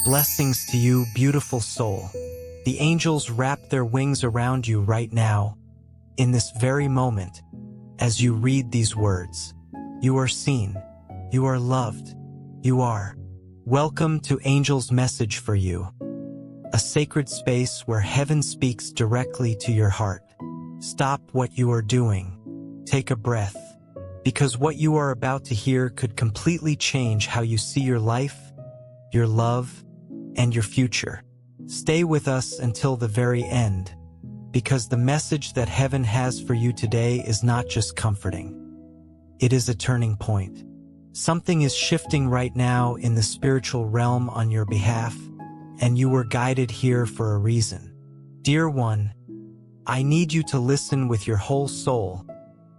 Blessings to you, beautiful soul. The angels wrap their wings around you right now, in this very moment, as you read these words. You are seen. You are loved. You are. Welcome to Angel's message for you. A sacred space where heaven speaks directly to your heart. Stop what you are doing. Take a breath. Because what you are about to hear could completely change how you see your life, your love, and your future. Stay with us until the very end, because the message that heaven has for you today is not just comforting. It is a turning point. Something is shifting right now in the spiritual realm on your behalf, and you were guided here for a reason. Dear one, I need you to listen with your whole soul,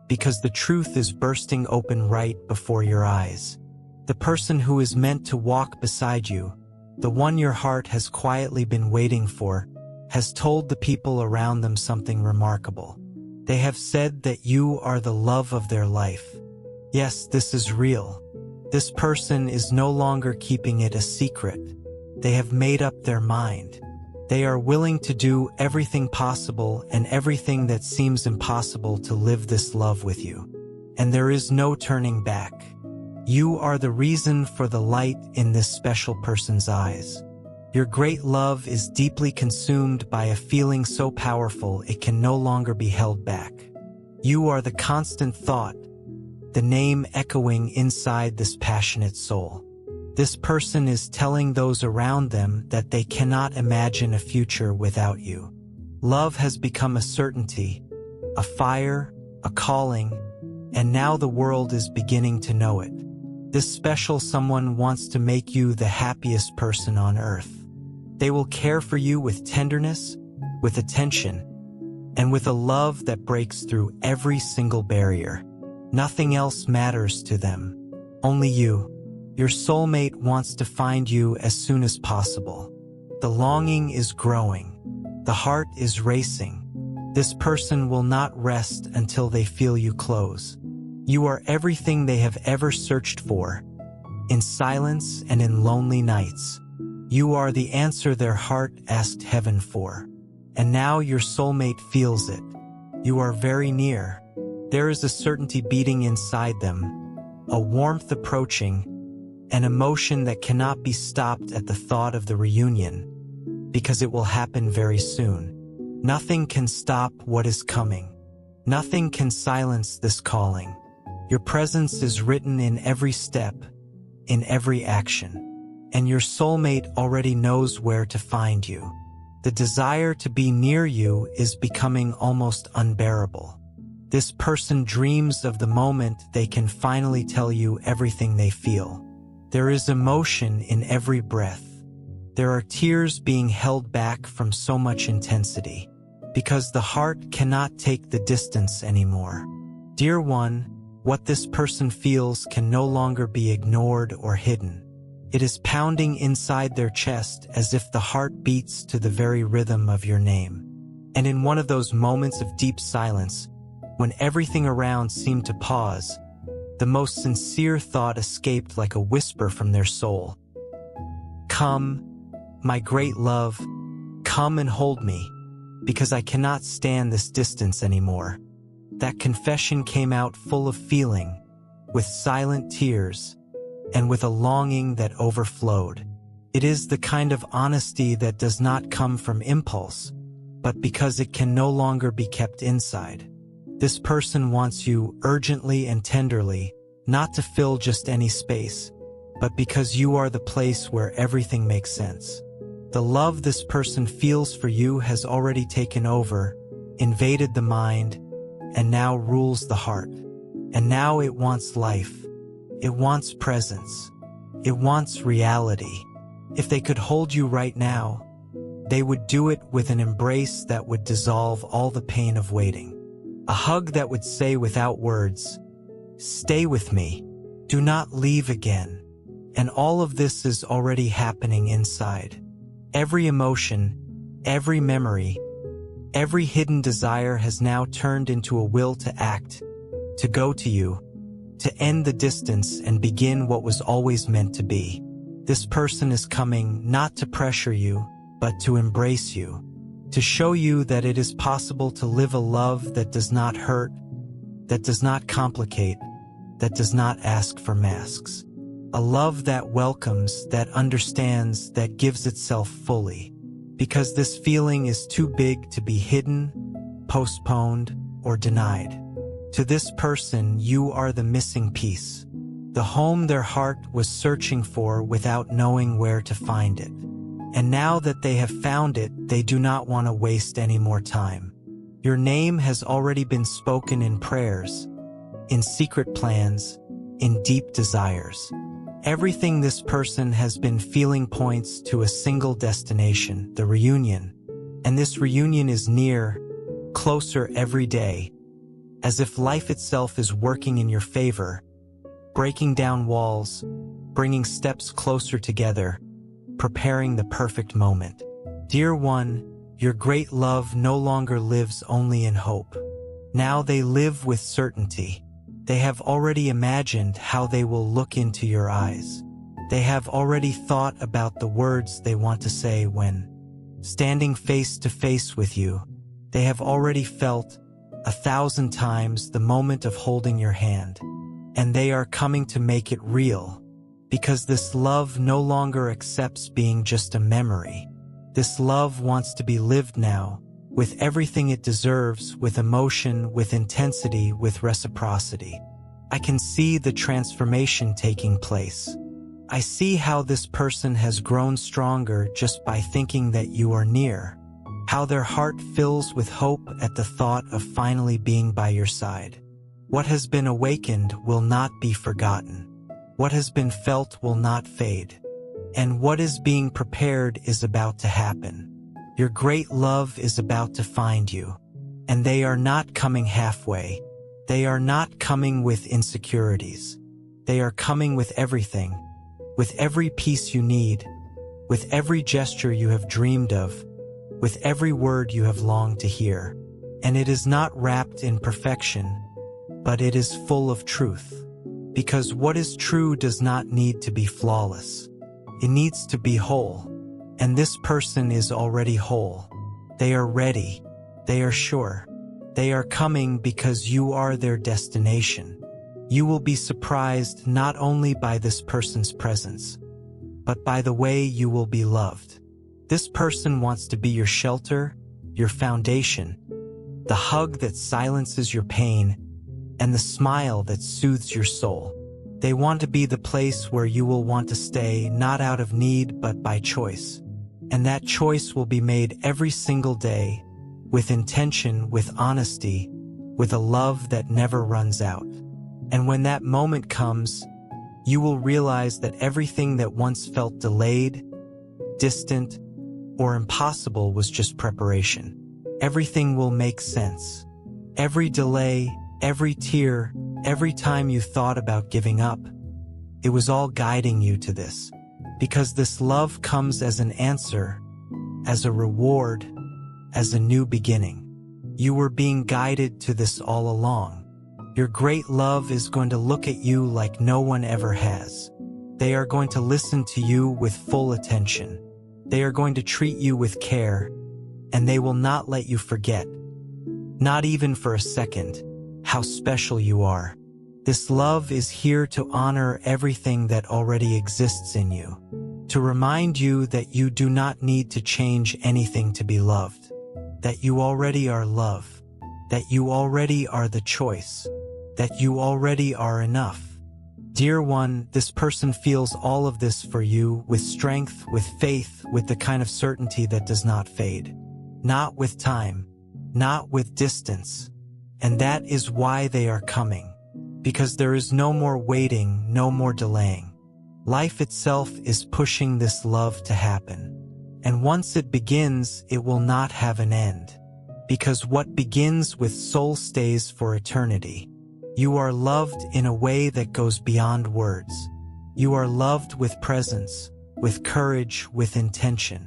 because the truth is bursting open right before your eyes. The person who is meant to walk beside you, the one your heart has quietly been waiting for, has told the people around them something remarkable. They have said that you are the love of their life. Yes, this is real. This person is no longer keeping it a secret. They have made up their mind. They are willing to do everything possible and everything that seems impossible to live this love with you. And there is no turning back. You are the reason for the light in this special person's eyes. Your great love is deeply consumed by a feeling so powerful it can no longer be held back. You are the constant thought, the name echoing inside this passionate soul. This person is telling those around them that they cannot imagine a future without you. Love has become a certainty, a fire, a calling, and now the world is beginning to know it. This special someone wants to make you the happiest person on earth. They will care for you with tenderness, with attention, and with a love that breaks through every single barrier. Nothing else matters to them. Only you. Your soulmate wants to find you as soon as possible. The longing is growing. The heart is racing. This person will not rest until they feel you close. You are everything they have ever searched for, in silence and in lonely nights. You are the answer their heart asked heaven for. And now your soulmate feels it. You are very near. There is a certainty beating inside them, a warmth approaching, an emotion that cannot be stopped at the thought of the reunion, because it will happen very soon. Nothing can stop what is coming. Nothing can silence this calling. Your presence is written in every step, in every action, and your soulmate already knows where to find you. The desire to be near you is becoming almost unbearable. This person dreams of the moment they can finally tell you everything they feel. There is emotion in every breath. There are tears being held back from so much intensity, because the heart cannot take the distance anymore. Dear one, what this person feels can no longer be ignored or hidden. It is pounding inside their chest as if the heart beats to the very rhythm of your name. And in one of those moments of deep silence, when everything around seemed to pause, the most sincere thought escaped like a whisper from their soul. Come, my great love, come and hold me, because I cannot stand this distance anymore. That confession came out full of feeling, with silent tears, and with a longing that overflowed. It is the kind of honesty that does not come from impulse, but because it can no longer be kept inside. This person wants you urgently and tenderly, not to fill just any space, but because you are the place where everything makes sense. The love this person feels for you has already taken over, invaded the mind, and now rules the heart. And now it wants life. It wants presence. It wants reality. If they could hold you right now, they would do it with an embrace that would dissolve all the pain of waiting. A hug that would say without words, "Stay with me. Do not leave again." And all of this is already happening inside. Every emotion, every memory, every hidden desire has now turned into a will to act, to go to you, to end the distance and begin what was always meant to be. This person is coming not to pressure you, but to embrace you, to show you that it is possible to live a love that does not hurt, that does not complicate, that does not ask for masks. A love that welcomes, that understands, that gives itself fully. Because this feeling is too big to be hidden, postponed, or denied. To this person, you are the missing piece. The home their heart was searching for without knowing where to find it. And now that they have found it, they do not want to waste any more time. Your name has already been spoken in prayers, in secret plans, in deep desires. Everything this person has been feeling points to a single destination, the reunion. And this reunion is near, closer every day, as if life itself is working in your favor, breaking down walls, bringing steps closer together, preparing the perfect moment. Dear one, your great love no longer lives only in hope. Now they live with certainty. They have already imagined how they will look into your eyes. They have already thought about the words they want to say when standing face to face with you. They have already felt 1,000 times the moment of holding your hand. And they are coming to make it real, because this love no longer accepts being just a memory. This love wants to be lived now, with everything it deserves, with emotion, with intensity, with reciprocity. I can see the transformation taking place. I see how this person has grown stronger just by thinking that you are near, how their heart fills with hope at the thought of finally being by your side. What has been awakened will not be forgotten. What has been felt will not fade. And what is being prepared is about to happen. Your great love is about to find you. And they are not coming halfway. They are not coming with insecurities. They are coming with everything, with every piece you need, with every gesture you have dreamed of, with every word you have longed to hear. And it is not wrapped in perfection, but it is full of truth. Because what is true does not need to be flawless. It needs to be whole. And this person is already whole. They are ready. They are sure. They are coming because you are their destination. You will be surprised not only by this person's presence, but by the way you will be loved. This person wants to be your shelter, your foundation, the hug that silences your pain, and the smile that soothes your soul. They want to be the place where you will want to stay, not out of need, but by choice. And that choice will be made every single day, with intention, with honesty, with a love that never runs out. And when that moment comes, you will realize that everything that once felt delayed, distant, or impossible was just preparation. Everything will make sense. Every delay, every tear, every time you thought about giving up, it was all guiding you to this. Because this love comes as an answer, as a reward, as a new beginning. You were being guided to this all along. Your great love is going to look at you like no one ever has. They are going to listen to you with full attention. They are going to treat you with care, and they will not let you forget, not even for a second, how special you are. This love is here to honor everything that already exists in you, to remind you that you do not need to change anything to be loved, that you already are love, that you already are the choice, that you already are enough. Dear one, this person feels all of this for you with strength, with faith, with the kind of certainty that does not fade, not with time, not with distance. And that is why they are coming, because there is no more waiting, no more delaying. Life itself is pushing this love to happen. And once it begins, it will not have an end, because what begins with soul stays for eternity. You are loved in a way that goes beyond words. You are loved with presence, with courage, with intention.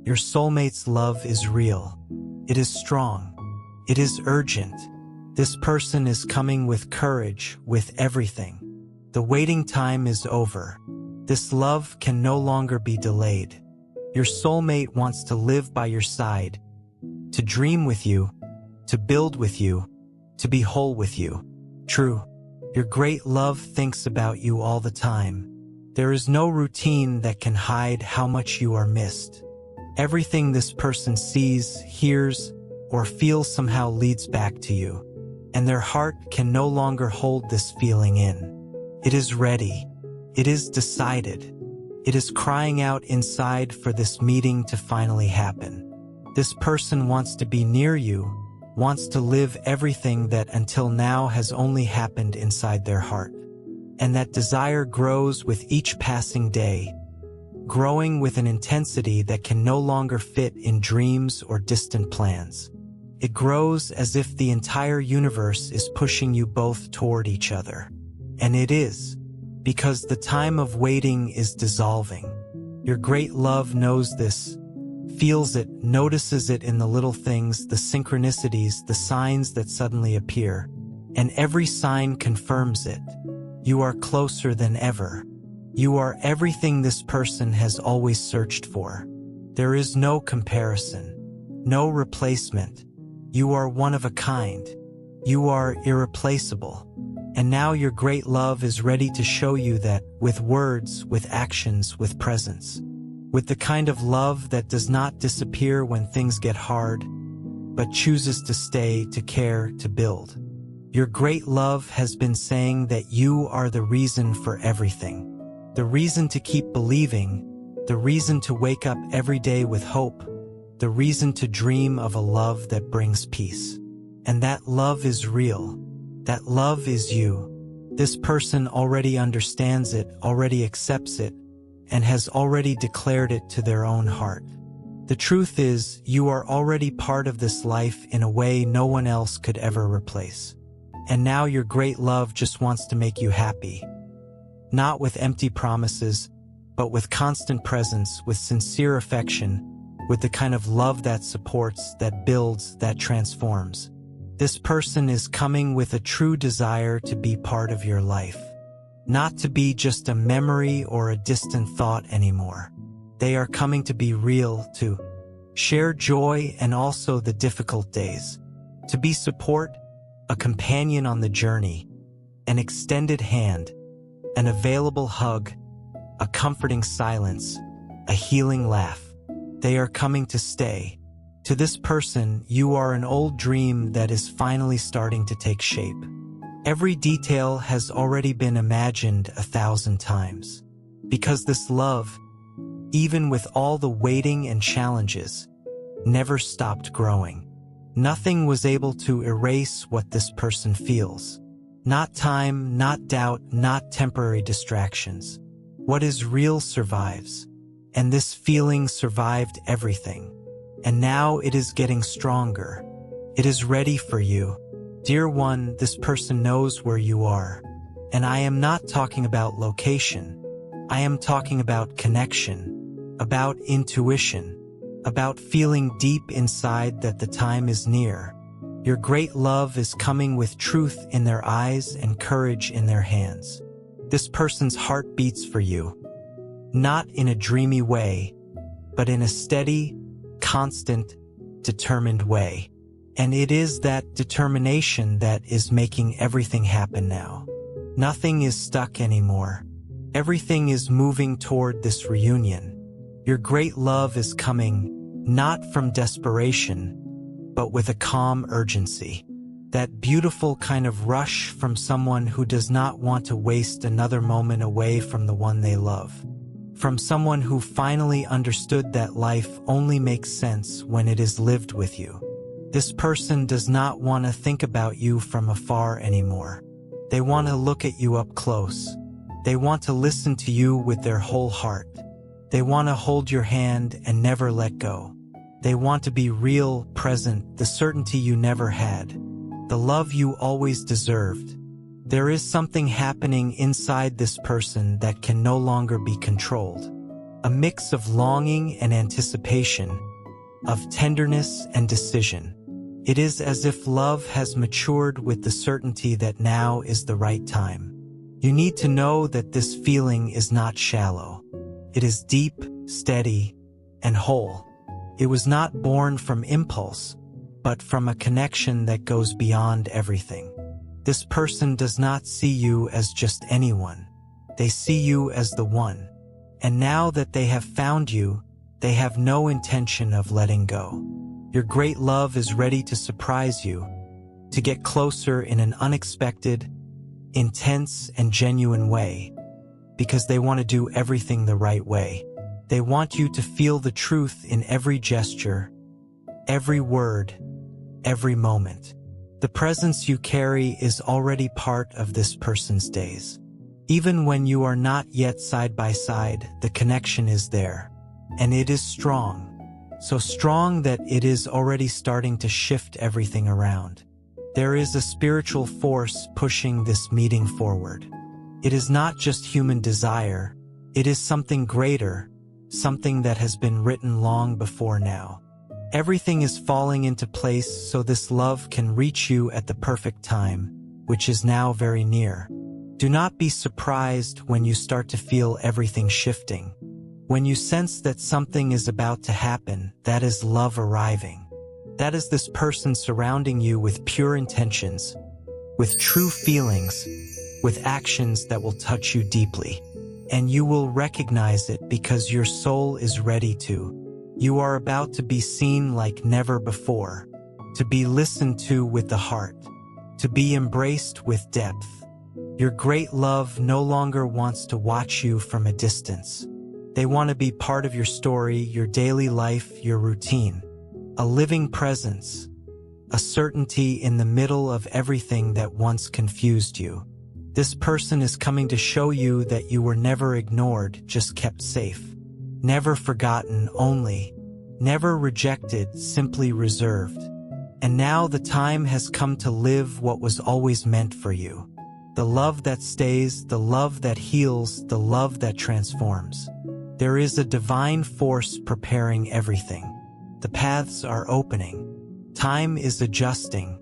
Your soulmate's love is real. It is strong. It is urgent. This person is coming with courage, with everything. The waiting time is over. This love can no longer be delayed. Your soulmate wants to live by your side, to dream with you, to build with you, to be whole with you. True, your great love thinks about you all the time. There is no routine that can hide how much you are missed. Everything this person sees, hears, or feels somehow leads back to you, and their heart can no longer hold this feeling in. It is ready. It is decided. It is crying out inside for this meeting to finally happen. This person wants to be near you, wants to live everything that until now has only happened inside their heart. And that desire grows with each passing day, growing with an intensity that can no longer fit in dreams or distant plans. It grows as if the entire universe is pushing you both toward each other. And it is, because the time of waiting is dissolving. Your great love knows this, feels it, notices it in the little things, the synchronicities, the signs that suddenly appear, and every sign confirms it. You are closer than ever. You are everything this person has always searched for. There is no comparison, no replacement. You are one of a kind. You are irreplaceable. And now your great love is ready to show you that, with words, with actions, with presence. With the kind of love that does not disappear when things get hard, but chooses to stay, to care, to build. Your great love has been saying that you are the reason for everything. The reason to keep believing, the reason to wake up every day with hope, the reason to dream of a love that brings peace. And that love is real. That love is you. This person already understands it, already accepts it, and has already declared it to their own heart. The truth is, you are already part of this life in a way no one else could ever replace. And now your great love just wants to make you happy. Not with empty promises, but with constant presence, with sincere affection, with the kind of love that supports, that builds, that transforms. This person is coming with a true desire to be part of your life. Not to be just a memory or a distant thought anymore. They are coming to be real, to share joy and also the difficult days. To be support, a companion on the journey, an extended hand, an available hug, a comforting silence, a healing laugh. They are coming to stay. To this person, you are an old dream that is finally starting to take shape. Every detail has already been imagined 1,000 times. Because this love, even with all the waiting and challenges, never stopped growing. Nothing was able to erase what this person feels. Not time, not doubt, not temporary distractions. What is real survives. And this feeling survived everything. And now it is getting stronger. It is ready for you. Dear one, this person knows where you are. And I am not talking about location. I am talking about connection, about intuition, about feeling deep inside that the time is near. Your great love is coming with truth in their eyes and courage in their hands. This person's heart beats for you, not in a dreamy way, but in a steady, constant, determined way. And it is that determination that is making everything happen now. Nothing is stuck anymore. Everything is moving toward this reunion. Your great love is coming, not from desperation, but with a calm urgency. That beautiful kind of rush from someone who does not want to waste another moment away from the one they love. From someone who finally understood that life only makes sense when it is lived with you. This person does not want to think about you from afar anymore. They want to look at you up close. They want to listen to you with their whole heart. They want to hold your hand and never let go. They want to be real, present, the certainty you never had. The love you always deserved. There is something happening inside this person that can no longer be controlled. A mix of longing and anticipation, of tenderness and decision. It is as if love has matured with the certainty that now is the right time. You need to know that this feeling is not shallow. It is deep, steady, and whole. It was not born from impulse, but from a connection that goes beyond everything. This person does not see you as just anyone. They see you as the one. And now that they have found you, they have no intention of letting go. Your great love is ready to surprise you, to get closer in an unexpected, intense, and genuine way, because they want to do everything the right way. They want you to feel the truth in every gesture, every word, every moment. The presence you carry is already part of this person's days. Even when you are not yet side by side, the connection is there. And it is strong. So strong that it is already starting to shift everything around. There is a spiritual force pushing this meeting forward. It is not just human desire. It is something greater, something that has been written long before now. Everything is falling into place so this love can reach you at the perfect time, which is now very near. Do not be surprised when you start to feel everything shifting. When you sense that something is about to happen, that is love arriving. That is this person surrounding you with pure intentions, with true feelings, with actions that will touch you deeply. And you will recognize it because your soul is ready to. You are about to be seen like never before, to be listened to with the heart, to be embraced with depth. Your great love no longer wants to watch you from a distance. They want to be part of your story, your daily life, your routine. A living presence, a certainty in the middle of everything that once confused you. This person is coming to show you that you were never ignored, just kept safe. Never forgotten, only. Never rejected, simply reserved. And now the time has come to live what was always meant for you. The love that stays, the love that heals, the love that transforms. There is a divine force preparing everything. The paths are opening. Time is adjusting.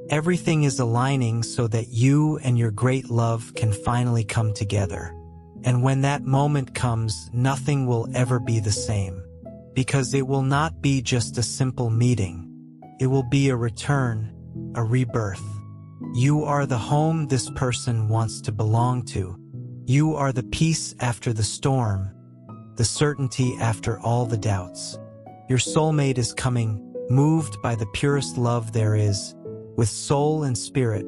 Everything is aligning so that you and your great love can finally come together. And when that moment comes, nothing will ever be the same. Because it will not be just a simple meeting. It will be a return, a rebirth. You are the home this person wants to belong to. You are the peace after the storm, the certainty after all the doubts. Your soulmate is coming, moved by the purest love there is, with soul and spirit,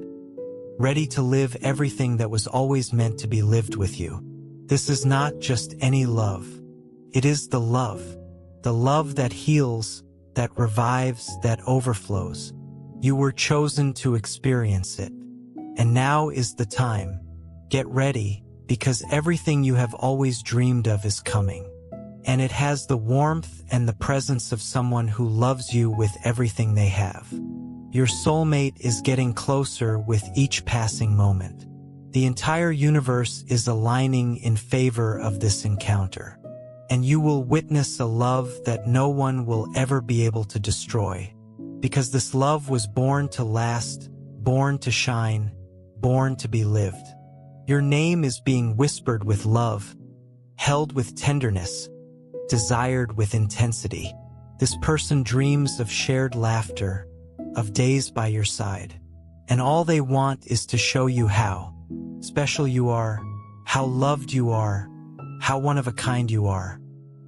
ready to live everything that was always meant to be lived with you. This is not just any love. It is the love that heals, that revives, that overflows. You were chosen to experience it. And now is the time. Get ready, because everything you have always dreamed of is coming. And it has the warmth and the presence of someone who loves you with everything they have. Your soulmate is getting closer with each passing moment. The entire universe is aligning in favor of this encounter. And you will witness a love that no one will ever be able to destroy. Because this love was born to last, born to shine, born to be lived. Your name is being whispered with love, held with tenderness, desired with intensity. This person dreams of shared laughter, of days by your side. And all they want is to show you how special you are, how loved you are, how one of a kind you are.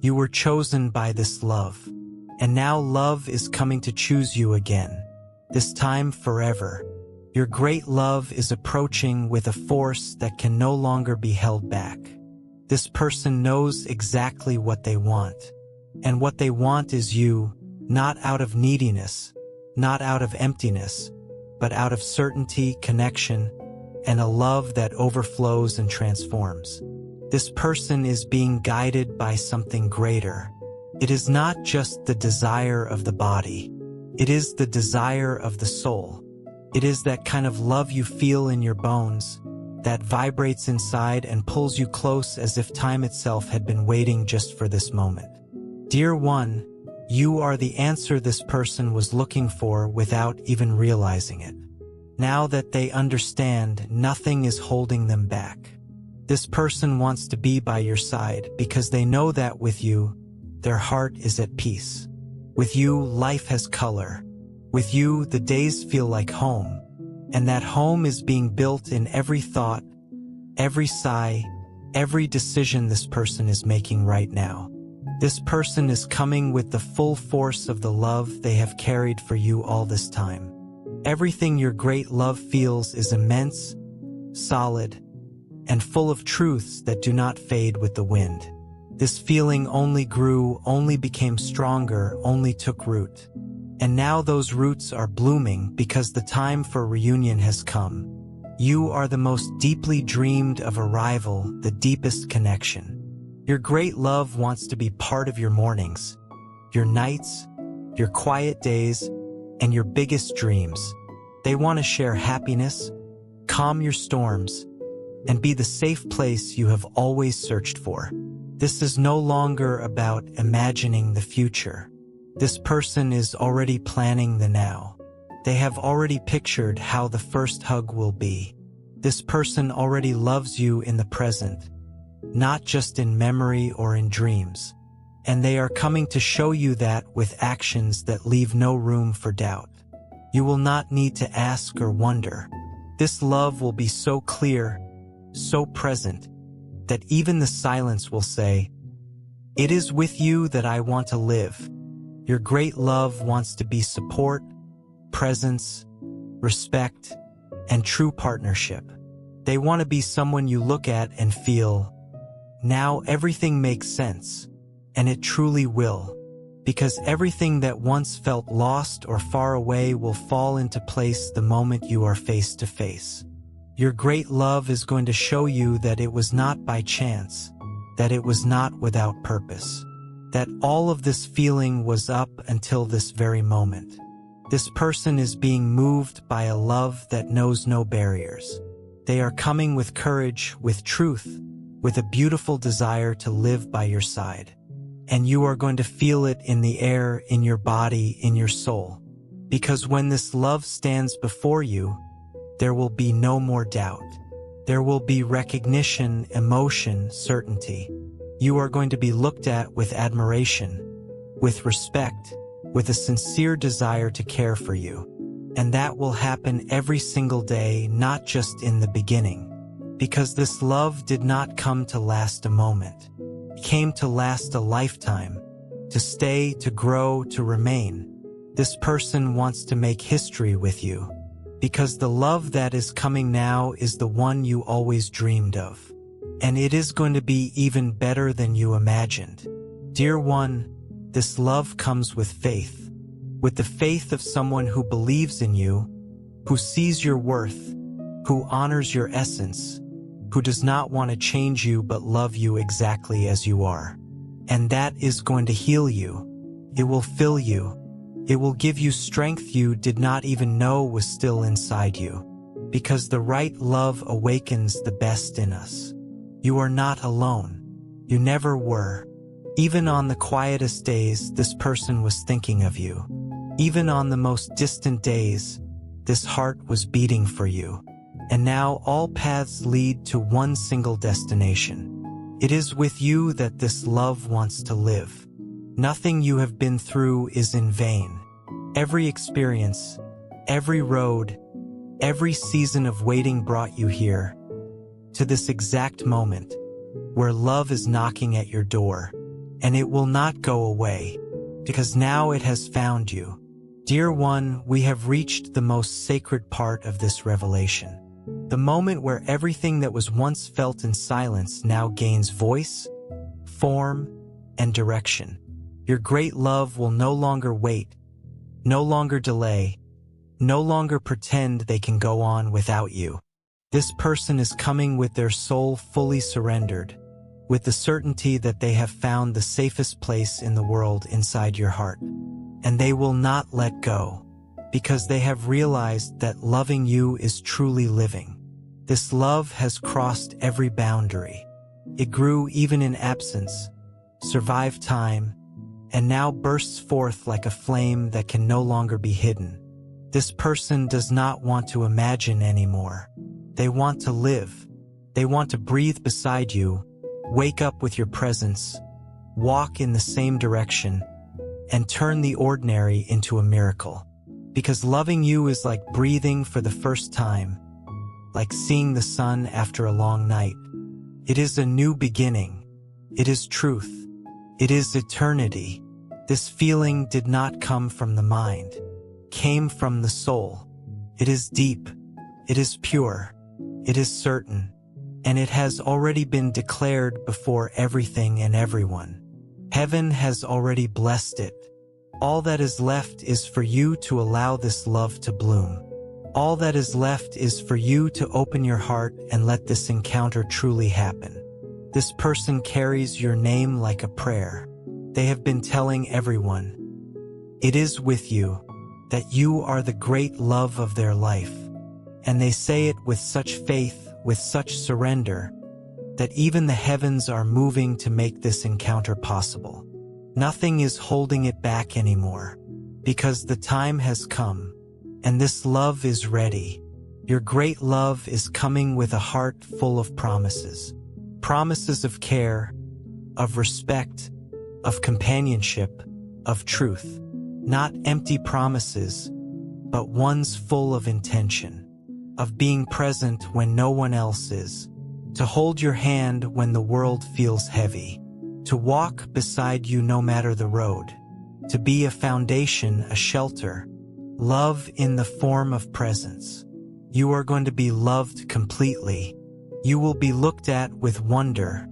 You were chosen by this love. And now love is coming to choose you again. This time forever. Your great love is approaching with a force that can no longer be held back. This person knows exactly what they want. And what they want is you, not out of neediness, not out of emptiness, but out of certainty, connection, and a love that overflows and transforms. This person is being guided by something greater. It is not just the desire of the body. It is the desire of the soul. It is that kind of love you feel in your bones, that vibrates inside and pulls you close as if time itself had been waiting just for this moment. Dear one, you are the answer this person was looking for without even realizing it. Now that they understand, nothing is holding them back. This person wants to be by your side because they know that with you, their heart is at peace. With you, life has color. With you, the days feel like home. And that home is being built in every thought, every sigh, every decision this person is making right now. This person is coming with the full force of the love they have carried for you all this time. Everything your great love feels is immense, solid, and full of truths that do not fade with the wind. This feeling only grew, only became stronger, only took root. And now those roots are blooming because the time for reunion has come. You are the most deeply dreamed of arrival, the deepest connection. Your great love wants to be part of your mornings, your nights, your quiet days, and your biggest dreams. They want to share happiness, calm your storms, and be the safe place you have always searched for. This is no longer about imagining the future. This person is already planning the now. They have already pictured how the first hug will be. This person already loves you in the present, not just in memory or in dreams. And they are coming to show you that with actions that leave no room for doubt. You will not need to ask or wonder. This love will be so clear, so present, that even the silence will say, "It is with you that I want to live." Your great love wants to be support, presence, respect, and true partnership. They want to be someone you look at and feel, now everything makes sense, and it truly will, because everything that once felt lost or far away will fall into place the moment you are face to face. Your great love is going to show you that it was not by chance, that it was not without purpose, that all of this feeling was up until this very moment. This person is being moved by a love that knows no barriers. They are coming with courage, with truth, with a beautiful desire to live by your side. And you are going to feel it in the air, in your body, in your soul. Because when this love stands before you, there will be no more doubt. There will be recognition, emotion, certainty. You are going to be looked at with admiration, with respect, with a sincere desire to care for you. And that will happen every single day, not just in the beginning. Because this love did not come to last a moment. It came to last a lifetime, to stay, to grow, to remain. This person wants to make history with you. Because the love that is coming now is the one you always dreamed of. And it is going to be even better than you imagined. Dear one, this love comes with faith. With the faith of someone who believes in you, who sees your worth, who honors your essence, who does not want to change you but love you exactly as you are. And that is going to heal you. It will fill you. It will give you strength you did not even know was still inside you. Because the right love awakens the best in us. You are not alone. You never were. Even on the quietest days, this person was thinking of you. Even on the most distant days, this heart was beating for you. And now all paths lead to one single destination. It is with you that this love wants to live. Nothing you have been through is in vain. Every experience, every road, every season of waiting brought you here, to this exact moment, where love is knocking at your door, and it will not go away, because now it has found you. Dear one, we have reached the most sacred part of this revelation. The moment where everything that was once felt in silence now gains voice, form, and direction. Your great love will no longer wait, no longer delay, no longer pretend they can go on without you. This person is coming with their soul fully surrendered, with the certainty that they have found the safest place in the world inside your heart. And they will not let go, because they have realized that loving you is truly living. This love has crossed every boundary. It grew even in absence, survived time, and now bursts forth like a flame that can no longer be hidden. This person does not want to imagine anymore. They want to live. They want to breathe beside you, wake up with your presence, walk in the same direction, and turn the ordinary into a miracle. Because loving you is like breathing for the first time, like seeing the sun after a long night. It is a new beginning. It is truth. It is eternity. This feeling did not come from the mind, came from the soul. It is deep. It is pure. It is certain. And it has already been declared before everything and everyone. Heaven has already blessed it. All that is left is for you to allow this love to bloom. All that is left is for you to open your heart and let this encounter truly happen. This person carries your name like a prayer. They have been telling everyone, it is with you, that you are the great love of their life. And they say it with such faith, with such surrender, that even the heavens are moving to make this encounter possible. Nothing is holding it back anymore, because the time has come, and this love is ready. Your great love is coming with a heart full of promises. Promises of care, of respect, of companionship, of truth. Not empty promises, but ones full of intention, of being present when no one else is, to hold your hand when the world feels heavy, to walk beside you no matter the road, to be a foundation, a shelter, love in the form of presence. You are going to be loved completely. You will be looked at with wonder,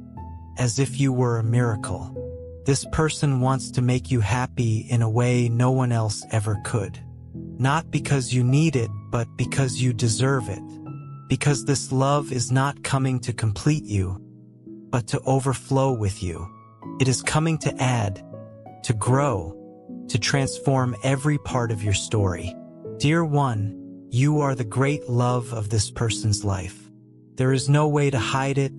as if you were a miracle. This person wants to make you happy in a way no one else ever could. Not because you need it, but because you deserve it. Because this love is not coming to complete you, but to overflow with you. It is coming to add, to grow, to transform every part of your story. Dear one, you are the great love of this person's life. There is no way to hide it,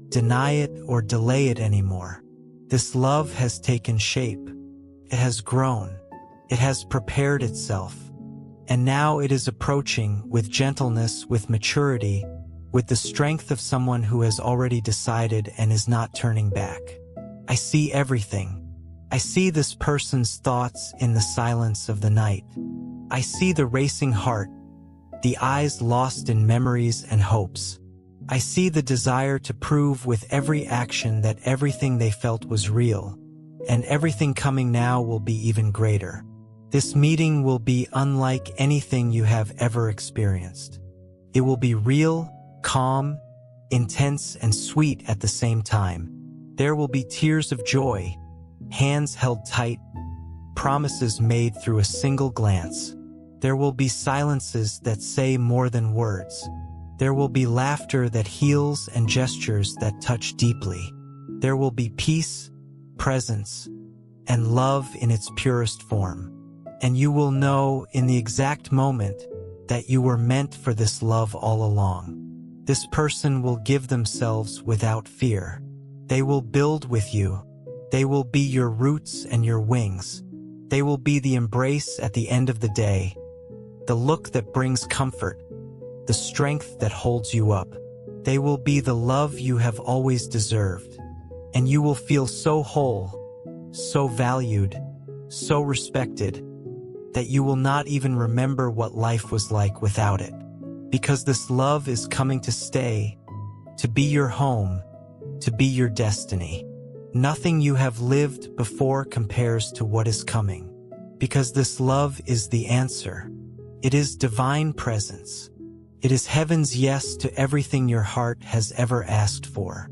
deny it, or delay it anymore. This love has taken shape. It has grown. It has prepared itself. And now it is approaching with gentleness, with maturity, with the strength of someone who has already decided and is not turning back. I see everything. I see this person's thoughts in the silence of the night. I see the racing heart, the eyes lost in memories and hopes. I see the desire to prove with every action that everything they felt was real, and everything coming now will be even greater. This meeting will be unlike anything you have ever experienced. It will be real, calm, intense, and sweet at the same time. There will be tears of joy, hands held tight, promises made through a single glance. There will be silences that say more than words. There will be laughter that heals and gestures that touch deeply. There will be peace, presence, and love in its purest form. And you will know in the exact moment that you were meant for this love all along. This person will give themselves without fear. They will build with you. They will be your roots and your wings. They will be the embrace at the end of the day, the look that brings comfort, the strength that holds you up. They will be the love you have always deserved. And you will feel so whole, so valued, so respected, that you will not even remember what life was like without it. Because this love is coming to stay, to be your home, to be your destiny. Nothing you have lived before compares to what is coming. Because this love is the answer. It is divine presence. It is heaven's yes to everything your heart has ever asked for.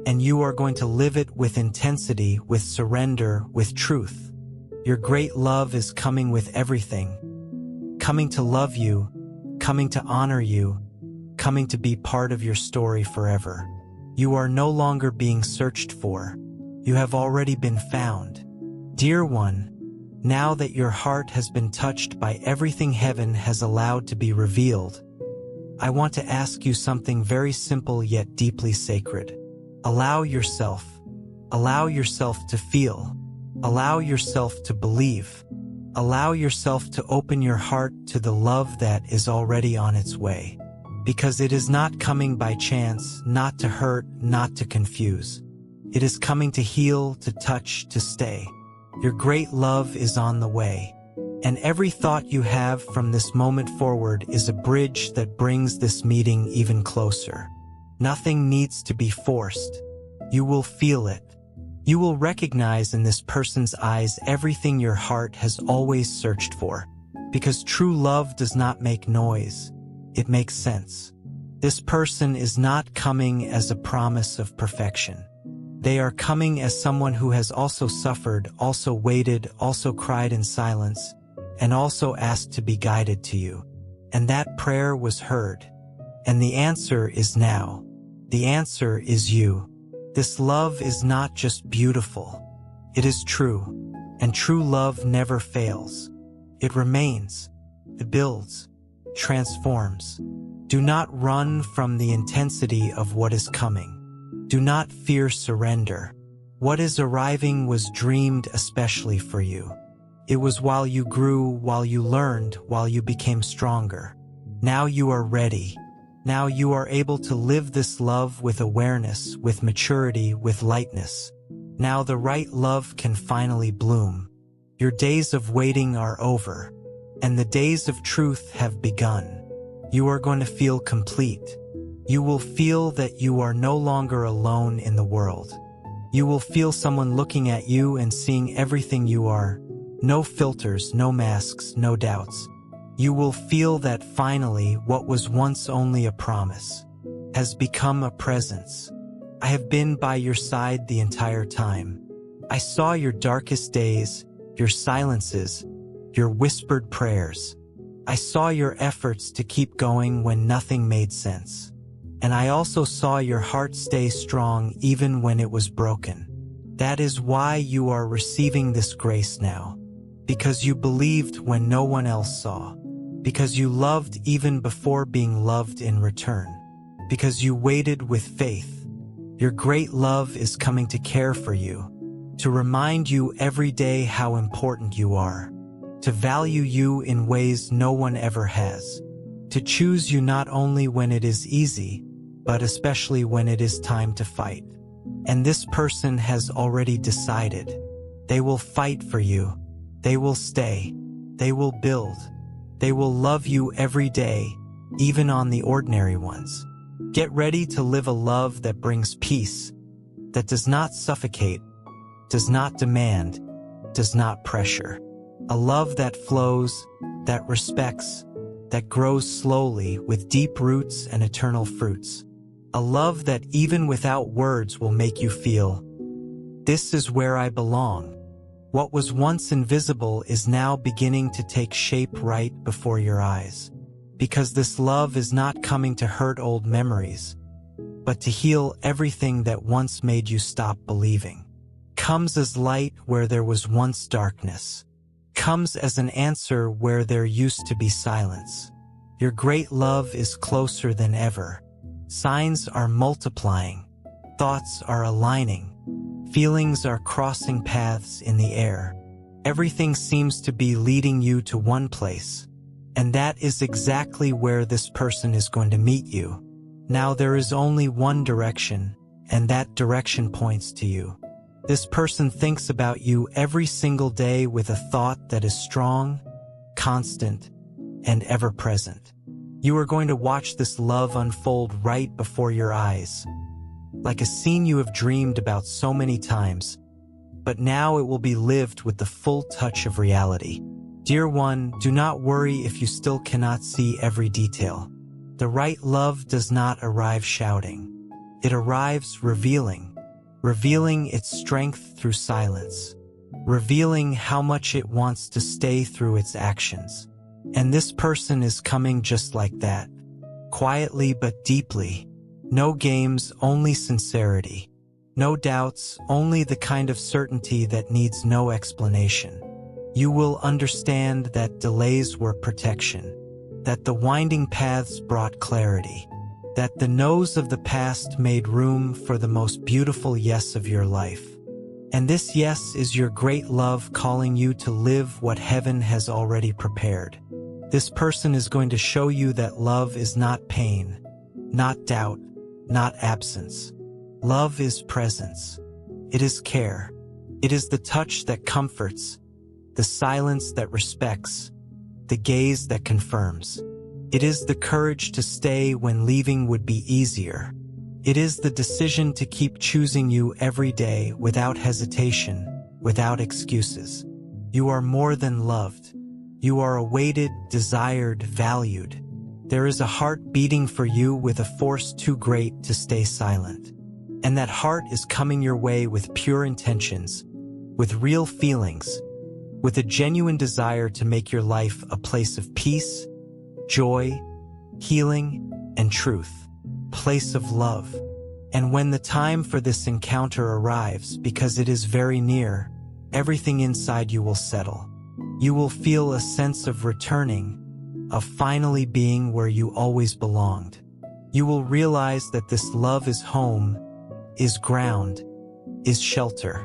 And you are going to live it with intensity, with surrender, with truth. Your great love is coming with everything. Coming to love you, coming to honor you, coming to be part of your story forever. You are no longer being searched for. You have already been found. Dear one, now that your heart has been touched by everything heaven has allowed to be revealed, I want to ask you something very simple yet deeply sacred. Allow yourself to feel, allow yourself to believe, allow yourself to open your heart to the love that is already on its way. because it is not coming by chance, not to hurt, not to confuse. It is coming to heal, to touch, to stay. Your great love is on the way. And every thought you have from this moment forward is a bridge that brings this meeting even closer. Nothing needs to be forced. You will feel it. You will recognize in this person's eyes everything your heart has always searched for. Because true love does not make noise. It makes sense. This person is not coming as a promise of perfection. They are coming as someone who has also suffered, also waited, also cried in silence, and also asked to be guided to you. And that prayer was heard. And the answer is now. The answer is you. This love is not just beautiful. It is true. And true love never fails. It remains. It builds. Transforms. Do not run from the intensity of what is coming. Do not fear surrender. What is arriving was dreamed especially for you. It was while you grew, while you learned, while you became stronger. Now you are ready. Now you are able to live this love with awareness, with maturity, with lightness. Now the right love can finally bloom. Your days of waiting are over, and the days of truth have begun. You are going to feel complete. You will feel that you are no longer alone in the world. You will feel someone looking at you and seeing everything you are. No filters, no masks, no doubts. You will feel that finally what was once only a promise has become a presence. I have been by your side the entire time. I saw your darkest days, your silences, your whispered prayers. I saw your efforts to keep going when nothing made sense. And I also saw your heart stay strong even when it was broken. That is why you are receiving this grace now. Because you believed when no one else saw. Because you loved even before being loved in return. Because you waited with faith. Your great love is coming to care for you. To remind you every day how important you are. To value you in ways no one ever has. To choose you not only when it is easy, but especially when it is time to fight. And this person has already decided. They will fight for you. They will stay. They will build. They will love you every day, even on the ordinary ones. Get ready to live a love that brings peace, that does not suffocate, does not demand, does not pressure. A love that flows, that respects, that grows slowly with deep roots and eternal fruits. A love that even without words will make you feel, this is where I belong. What was once invisible is now beginning to take shape right before your eyes. Because this love is not coming to hurt old memories, but to heal everything that once made you stop believing. Comes as light where there was once darkness. Comes as an answer where there used to be silence. Your great love is closer than ever. Signs are multiplying. Thoughts are aligning. Feelings are crossing paths in the air. Everything seems to be leading you to one place. And that is exactly where this person is going to meet you. Now there is only one direction, and that direction points to you. This person thinks about you every single day with a thought that is strong, constant, and ever-present. You are going to watch this love unfold right before your eyes. Like a scene you have dreamed about so many times, but now it will be lived with the full touch of reality. Dear one, do not worry if you still cannot see every detail. The right love does not arrive shouting. It arrives revealing its strength through silence, revealing how much it wants to stay through its actions. And this person is coming just like that, quietly but deeply. No games, only sincerity. No doubts, only the kind of certainty that needs no explanation. You will understand that delays were protection, that the winding paths brought clarity, that the no's of the past made room for the most beautiful yes of your life. And this yes is your great love calling you to live what heaven has already prepared. This person is going to show you that love is not pain, not doubt, not absence. Love is presence. It is care. It is the touch that comforts, the silence that respects, the gaze that confirms. It is the courage to stay when leaving would be easier. It is the decision to keep choosing you every day without hesitation, without excuses. You are more than loved. You are awaited, desired, valued. There is a heart beating for you with a force too great to stay silent. And that heart is coming your way with pure intentions, with real feelings, with a genuine desire to make your life a place of peace, joy, healing, and truth, place of love. And when the time for this encounter arrives, because it is very near, everything inside you will settle. You will feel a sense of returning, of finally being where you always belonged. You will realize that this love is home, is ground, is shelter.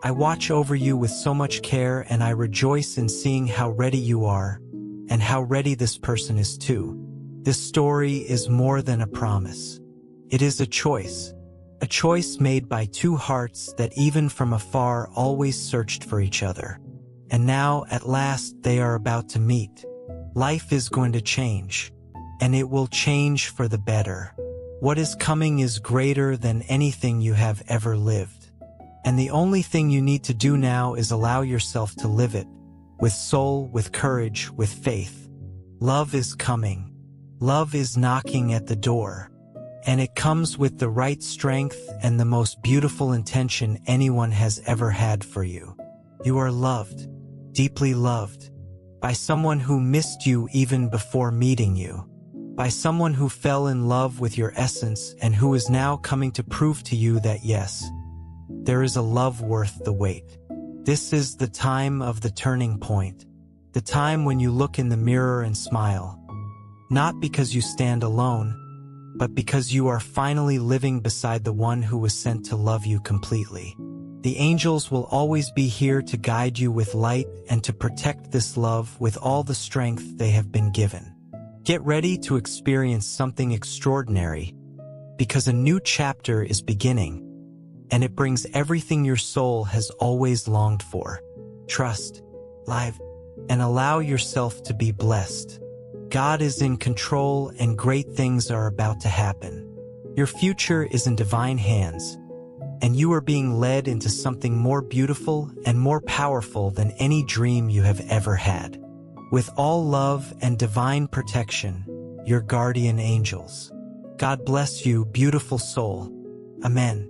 I watch over you with so much care, and I rejoice in seeing how ready you are, and how ready this person is too. This story is more than a promise. It is a choice made by two hearts that even from afar always searched for each other. And now, at last, they are about to meet. Life is going to change, and it will change for the better. What is coming is greater than anything you have ever lived. And the only thing you need to do now is allow yourself to live it, with soul, with courage, with faith. Love is coming. Love is knocking at the door. And it comes with the right strength and the most beautiful intention anyone has ever had for you. You are loved, deeply loved, by someone who missed you even before meeting you, by someone who fell in love with your essence and who is now coming to prove to you that yes, there is a love worth the wait. This is the time of the turning point, the time when you look in the mirror and smile, not because you stand alone, but because you are finally living beside the one who was sent to love you completely. The angels will always be here to guide you with light and to protect this love with all the strength they have been given. Get ready to experience something extraordinary, because a new chapter is beginning, and it brings everything your soul has always longed for. Trust, live, and allow yourself to be blessed. God is in control, and great things are about to happen. Your future is in divine hands, and you are being led into something more beautiful and more powerful than any dream you have ever had. With all love and divine protection, your guardian angels. God bless you, beautiful soul. Amen.